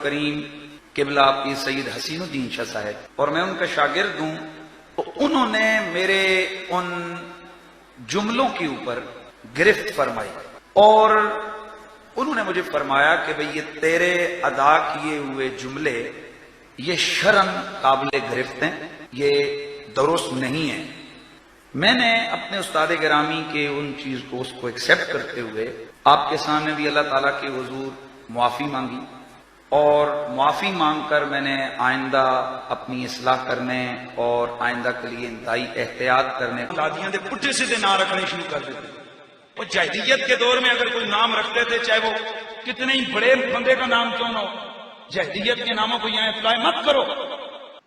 کریم قبلہ آپ کی سید حسین الدین شاہ صاحب، اور میں ان کا شاگرد ہوں، تو انہوں نے میرے ان جملوں کے اوپر گرفت فرمائی اور انہوں نے مجھے فرمایا کہ بھئی یہ تیرے ادا کیے ہوئے جملے یہ شرعاً قابل گرفت ہیں، یہ درست نہیں ہے۔ میں نے اپنے استاد گرامی کے ان چیز کو اس کو ایکسیپٹ کرتے ہوئے آپ کے سامنے بھی اللہ تعالیٰ کے حضور معافی مانگی، اور معافی مانگ کر میں نے آئندہ اپنی اصلاح کرنے اور آئندہ کے لیے انتہائی احتیاط کرنے دادیاں دے پٹھے سیدھے نام رکھنے شروع کر دیتے۔ وہ جاہلیت کے دور میں اگر کوئی نام رکھتے تھے، چاہے وہ کتنے ہی بڑے بندے کا نام کیوں نہ ہو، جاہلیت کے ناموں کو یہاں اپلائی مت کرو۔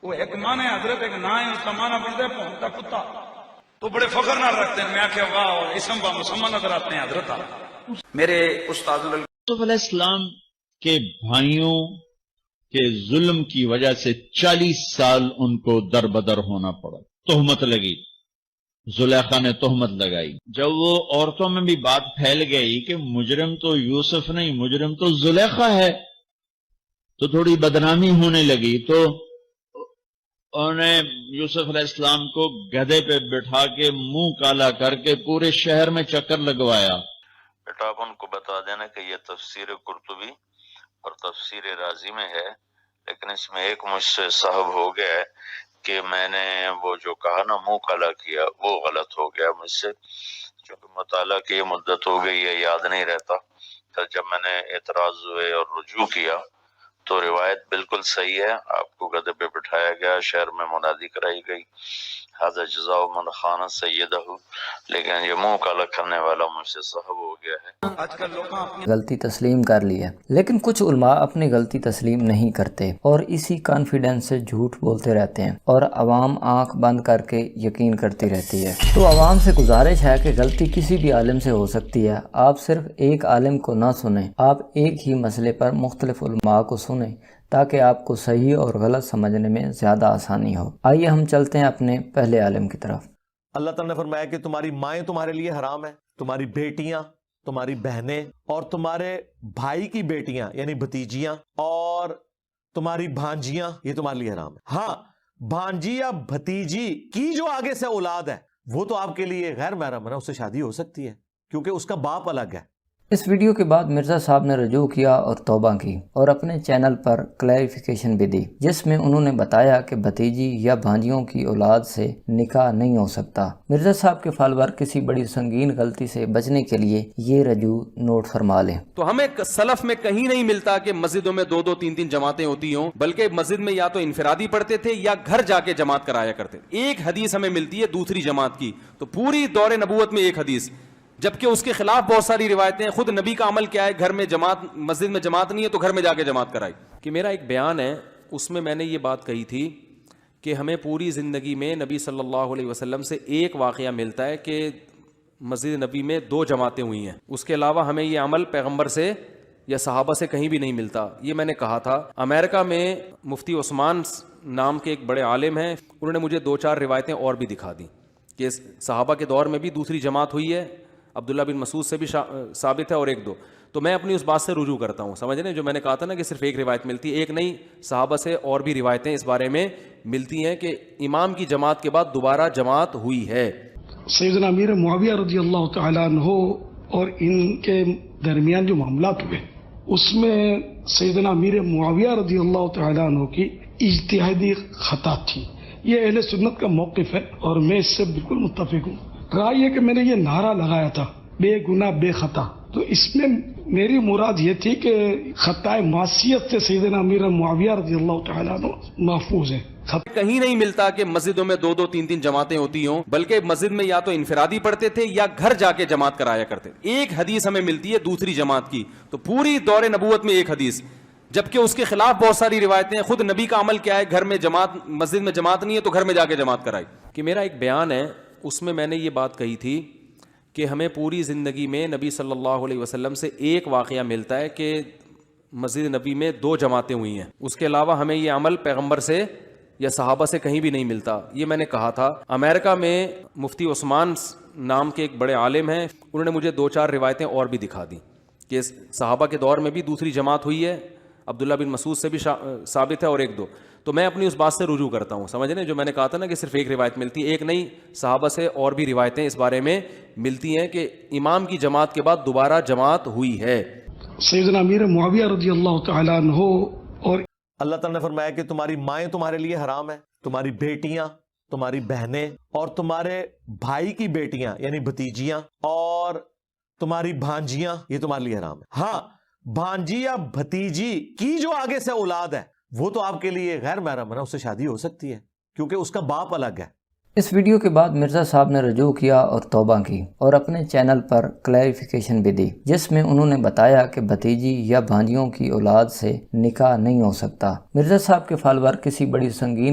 وہ ایک معنی حضرت، ایک نام ہے، اس کا معنی بنتا ہے بھونکتا کتا، تو بڑے فخر نہ رکھتے ہیں۔ میں کہ واہ اسم با مسمى نظر آتے ہیں حضرت۔ میرے استاد یوسف علیہ السلام کے بھائیوں کے ظلم کی وجہ سے 40 سال ان کو در بدر ہونا پڑا، تہمت لگی، زلیخا نے تہمت لگائی۔ جب وہ عورتوں میں بھی بات پھیل گئی کہ مجرم تو یوسف نہیں، مجرم تو زلیخا ہے، تو تھوڑی بدنامی ہونے لگی، تو انہوں نے یوسف علیہ السلام کو گدھے پہ بٹھا کے منہ کالا کر کے پورے شہر میں چکر لگوایا۔ بیٹا آپ ان کو بتا دینا کہ یہ تفسیر قرطبی اور تفسیر رازی میں ہے، لیکن اس میں ایک مجھ سے صاحب ہو گیا ہے کہ میں نے وہ جو کہا نا منہ کالا کیا، وہ غلط ہو گیا مجھ سے، چونکہ مطالعہ کی یہ مدت ہو گئی ہے، یاد نہیں رہتا۔ پھر جب میں نے اعتراض ہوئے اور رجوع کیا تو روایت بالکل صحیح ہے، آپ کو گدھے پہ بٹھایا گیا، شہر میں منادی کرائی گئی، ھذا جزاء من خان سیدہ، لیکن یہ منہ کالا کرنے والا مجھ سے صاحب ہو گیا ہے۔ آج کل لوگ اپنی غلطی تسلیم کر لی ہے، لیکن کچھ علماء اپنی غلطی تسلیم نہیں کرتے اور اسی کانفیڈنس سے جھوٹ بولتے رہتے ہیں، اور عوام آنکھ بند کر کے یقین کرتی رہتی ہے۔ تو عوام سے گزارش ہے کہ غلطی کسی بھی عالم سے ہو سکتی ہے، آپ صرف ایک عالم کو نہ سنیں، آپ ایک ہی مسئلے پر مختلف علماء کو سنیں تاکہ آپ کو صحیح اور غلط سمجھنے میں زیادہ آسانی ہو۔ آئیے ہم چلتے ہیں اپنے پہلے عالم کی طرف۔ اللہ تعالیٰ نے فرمایا کہ تمہاری مائیں تمہارے لیے حرام ہیں، تمہاری بیٹیاں، تمہاری بہنیں، اور تمہارے بھائی کی بیٹیاں یعنی بھتیجیاں، اور تمہاری بھانجیاں، یہ تمہارے لیے حرام ہے۔ ہاں، بھانجی یا بھتیجی کی جو آگے سے اولاد ہے وہ تو آپ کے لیے غیر محرم ہے نا، اس سے شادی ہو سکتی ہے کیونکہ اس کا باپ الگ ہے۔ اس ویڈیو کے بعد مرزا صاحب نے رجوع کیا اور توبہ کی، اور اپنے چینل پر کلیریفیکیشن بھی دی، جس میں انہوں نے بتایا کہ بھتیجی یا بھانجیوں کی اولاد سے نکاح نہیں ہو سکتا۔ مرزا صاحب کے فالوور کسی بڑی سنگین غلطی سے بچنے کے لیے یہ رجوع نوٹ فرما لیں۔ تو ہمیں سلف میں کہیں نہیں ملتا کہ مسجدوں میں 2-2 3-3 جماعتیں ہوتی ہوں، بلکہ مسجد میں یا تو انفرادی پڑھتے تھے یا گھر جا کے جماعت کرایا کرتے تھے۔ ایک حدیث ہمیں ملتی ہے دوسری جماعت کی، تو پوری دور نبوت میں ایک حدیث، جبکہ اس کے خلاف بہت ساری روایتیں۔ خود نبی کا عمل کیا ہے، گھر میں جماعت، مسجد میں جماعت نہیں ہے تو گھر میں جا کے جماعت کرائی۔ کہ میرا ایک بیان ہے، اس میں میں نے یہ بات کہی تھی کہ ہمیں پوری زندگی میں نبی صلی اللہ علیہ وسلم سے ایک واقعہ ملتا ہے کہ مسجد نبی میں 2 جماعتیں ہوئی ہیں، اس کے علاوہ ہمیں یہ عمل پیغمبر سے یا صحابہ سے کہیں بھی نہیں ملتا۔ یہ میں نے کہا تھا۔ امریکہ میں مفتی عثمان نام کے ایک بڑے عالم ہیں، انہوں نے مجھے 2-4 روایتیں اور بھی دکھا دی کہ صحابہ کے دور میں بھی دوسری جماعت ہوئی ہے، عبداللہ بن مسعود سے بھی ثابت ہے، اور 1-2۔ تو میں اپنی اس بات سے رجوع کرتا ہوں، سمجھ رہے ہیں؟ جو میں نے کہا تھا نا کہ صرف ایک روایت ملتی ہے، ایک نہیں، صحابہ سے اور بھی روایتیں اس بارے میں ملتی ہیں کہ امام کی جماعت کے بعد دوبارہ جماعت ہوئی ہے۔ سیدنا امیر معاویہ رضی اللہ تعالیٰ عنہ اور ان کے درمیان جو معاملات ہوئے، اس میں سیدنا امیر معاویہ رضی اللہ تعالیٰ عنہ کی اجتہادی خطا تھی۔ یہ اہل سنت کا موقف ہے اور میں اس سے بالکل متفق ہوں۔ رائے یہ کہ میں نے یہ نعرہ لگایا تھا بے گناہ بے خطا، تو اس میں میری مراد یہ تھی کہ خطائے معصیت سے سیدنا امیر معاویہ رضی اللہ تعالیٰ عنہ محفوظ ہے۔ کہیں نہیں ملتا کہ مسجدوں میں 2-2 3-3 جماعتیں ہوتی ہوں، بلکہ مسجد میں یا تو انفرادی پڑھتے تھے یا گھر جا کے جماعت کرایا کرتے تھے۔ ایک حدیث ہمیں ملتی ہے دوسری جماعت کی، تو پوری دور نبوت میں ایک حدیث، جبکہ اس کے خلاف بہت ساری روایتیں۔ خود نبی کا عمل کیا ہے، گھر میں جماعت، مسجد میں جماعت نہیں ہے تو گھر میں جا کے جماعت کرائی۔ کہ میرا ایک بیان ہے، اس میں میں نے یہ بات کہی تھی کہ ہمیں پوری زندگی میں نبی صلی اللہ علیہ وسلم سے ایک واقعہ ملتا ہے کہ مسجد نبی میں 2 جماعتیں ہوئی ہیں، اس کے علاوہ ہمیں یہ عمل پیغمبر سے یا صحابہ سے کہیں بھی نہیں ملتا۔ یہ میں نے کہا تھا۔ امریکہ میں مفتی عثمان نام کے ایک بڑے عالم ہیں، انہوں نے مجھے 2-4 روایتیں اور بھی دکھا دی کہ صحابہ کے دور میں بھی دوسری جماعت ہوئی ہے، عبداللہ بن مسعود سے بھی ثابت ہے اور ایک دو. تو میں اپنی اس بات سے رجوع کرتا ہوں. سمجھ رہے ہیں جو میں نے کہا تھا نا کہ صرف ایک روایت ملتی ہے, ایک نہیں, صحابہ سے اور بھی روایتیں اس بارے میں ملتی ہیں کہ امام کی جماعت کے بعد دوبارہ جماعت ہوئی ہے. سیدنا امیر معاویہ رضی اللہ تعالیٰ عنہ اور اللہ تعالیٰ نے فرمایا کہ تمہاری مائیں تمہارے لیے حرام ہے, تمہاری بیٹیاں, تمہاری بہنیں اور تمہارے بھائی کی بیٹیاں یعنی بھتیجیاں اور تمہاری بھانجیاں یہ تمہارے لیے حرام ہے. ہاں, بھانجی یا بھتیجی کی جو آگے سے اولاد ہے وہ تو آپ کے لیے غیر محرم ہے نا, اس سے شادی ہو سکتی ہے کیونکہ اس کا باپ الگ ہے. اس ویڈیو کے بعد مرزا صاحب نے رجوع کیا اور توبہ کی اور اپنے چینل پر کلیریفیکیشن بھی دی, جس میں انہوں نے بتایا کہ بھتیجی یا بھانجیوں کی اولاد سے نکاح نہیں ہو سکتا. مرزا صاحب کے فالوور کسی بڑی سنگین